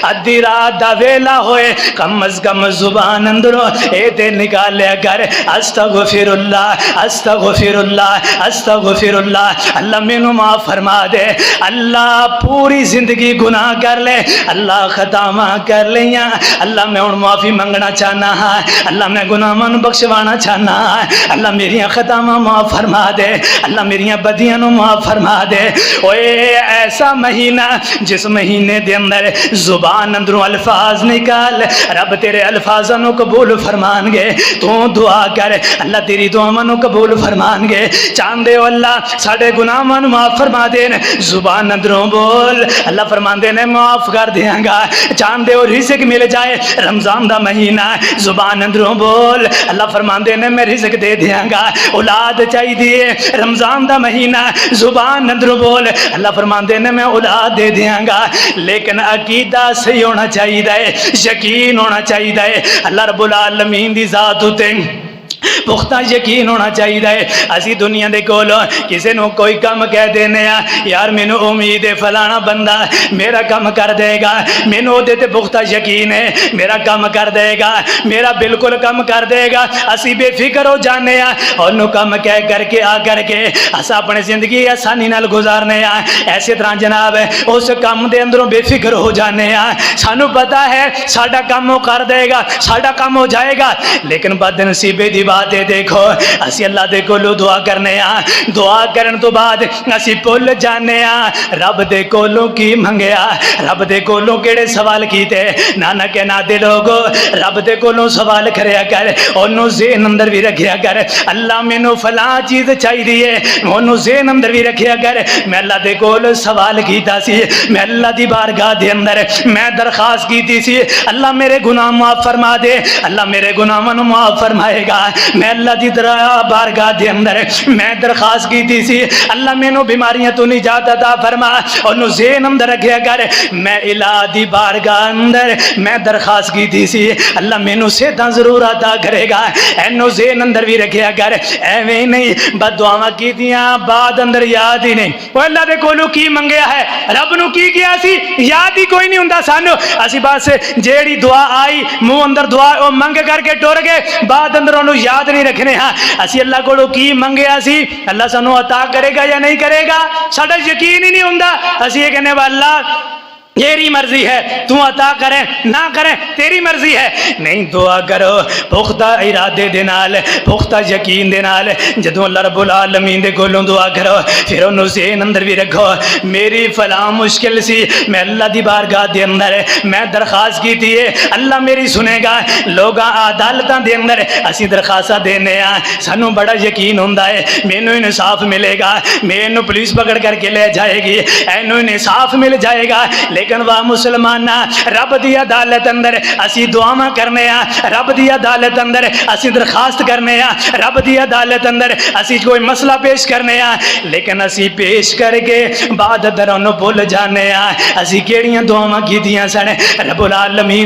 ادھی رات دا ویلا ہوئے کم از کم زبان اندروں اے تے نکالیا کر استغفر اللہ استغفر اللہ استغفر اللہ، اللہ مینوں معاف فرما دے۔ اللہ پوری زندگی گناہ کر لے، اللہ خطاواں کر لیاں، اللہ میں ہن معافی منگنا چاہنا ہاں، اللہ میں گناہاں نوں بخشوانا چاہنا ہاں، اللہ میریاں خطاواں معاف فرما دے، اللہ میریاں بدیاں نوں معاف فرما دے۔ اوے ایسا مہینہ جس مہینے دے اندر زبان اندروں الفاظ نکال، رب تیرے الفاظاں نوں قبول فرمان گے، تو دعا کر اللہ تیری دعاواں نوں قبول فرمان گے۔ چاہندے ہو اللہ ساڈے گناہاں نوں معاف فرما دین، زبان اندروں بول، اللہ فرماندے نے معاف کر دیاں گا۔ چاہندے ہو رزق مل جائے رمضان دا مہینہ، زبان اندروں بول، اللہ فرماندے نے میں رزق دے دیاں گا۔ اولاد چاہیے رمضان دا مہینہ، زبان اندروں بول، اللہ فرماندے نے میں اولاد دے دیاں گا، لیکن عقیدہ صحیح ہونا چاہیے، یقین ہونا چاہیے اللہ رب العالمین دی ذات تے پختہ یقین ہونا چاہیے۔ اسی دنیا دے کولوں کسے نو کوئی کم کہہ دینے ہیں، یار مینوں امید ہے فلانا بندہ میرا کم کر دے گا، مینوں دے تے پختہ یقین ہے میرا کم کر دے گا، میرا بالکل کم کر دے گا۔ اسی بے فکر ہو جانے ہیں انہوں کم کہہ کر کے آ کر کے اسا اپنے زندگی آسانی نال گزارنے ہیں۔ ایسے طرح جناب اس کم دے اندروں بے فکر ہو جانے ہیں، سانو پتہ ہے ساڈا کم وہ کر دے گا، ساڈا کم ہو جائے گا، لیکن بد نصیبی دی بات دیکھو اسی اللہ دے کولو دعا کرنے ہاں، دعا کرن تو بعد اسی بھول جانے ہاں رب دے کولو کی منگیا، رب دے کولو کیڑے سوال کیتے۔ نانا کے نادے لوگو رب دے کولو سوال کریا کر، انہوں ذہن اندر بھی رکھیا کر اللہ مینوں فلاں چیز چاہیے، انہوں ذہن اندر بھی رکھیا کر میں اللہ دے کول سوال کیتا سی، میں اللہ دی بارگاہ دے اندر میں درخواست کیتی سی اللہ میرے گناہ معاف فرما دے، اللہ میرے گناہاں نوں معاف فرمائے گا۔ میں اللہ دی بارگاہ دے اندر میں درخواست کیتی سی اللہ مینوں بیماریاں تو نجات عطا فرما، انہوں ذہن اندر رکھیا کر میں الہ دی بارگاہ اندر میں درخواست کیتی سی اللہ مینوں صحتاں ضرور عطا کرے گا، اینوں ذہن اندر بھی رکھیا کر، ایویں نہیں بد دعاواں کیتیاں بعد اندر یاد ہی نہیں۔ وہ اللہ دے کولوں کی منگیا ہے رب نو کی کیا سی یاد ہی کوئی نہیں ہوندا سانو، اسی بس جیڑی دعا آئی منہ اندر دعا او منگ کر کے ٹر گئے، بعد اندر انہوں یاد نہیں رکھنے ہاں۔ اسی اللہ کو کی منگیا سی اللہ سانو عطا کرے گا یا نہیں کرے گا ساڈا یقین ہی نہیں ہوندا، اسی یہ کہنے والا تیری مرضی ہے، تو عطا کریں نہ کریں تیری مرضی ہے۔ نہیں دعا کرو پختہ ارادے دے نال، پختہ یقین دے نال، جدوں اللہ رب العالمین دے کولوں دعا کرو پھر انہوں ذہن اندر بھی رکھو میری فلاں مشکل سی میں اللہ دی بارگاہ دے اندر میں درخواست کیتی ہے اللہ میری سنے گا۔ لوگاں عدالتاں دے اندر اسی درخواستاں دینے ہاں سانوں بڑا یقین ہوندا ہے مینوں انصاف ملے گا، مینوں پولیس پکڑ کر کے لے جائے گی، اینوں انصاف مل جائے گا، لیکن وا مسلمان رب دی عدالت اندر اسی دعاواں کرنے ہاں، رب دی عدالت اندر اسی درخواست کرنے ہاں، رب دی عدالت اندر اسی کوئی مسئلہ پیش کرنے ہاں، لیکن اسی پیش کر کے بعد دروں بھول جانے ہاں اسی کیڑیاں دعاواں کیتیاں سن۔ رب العالمین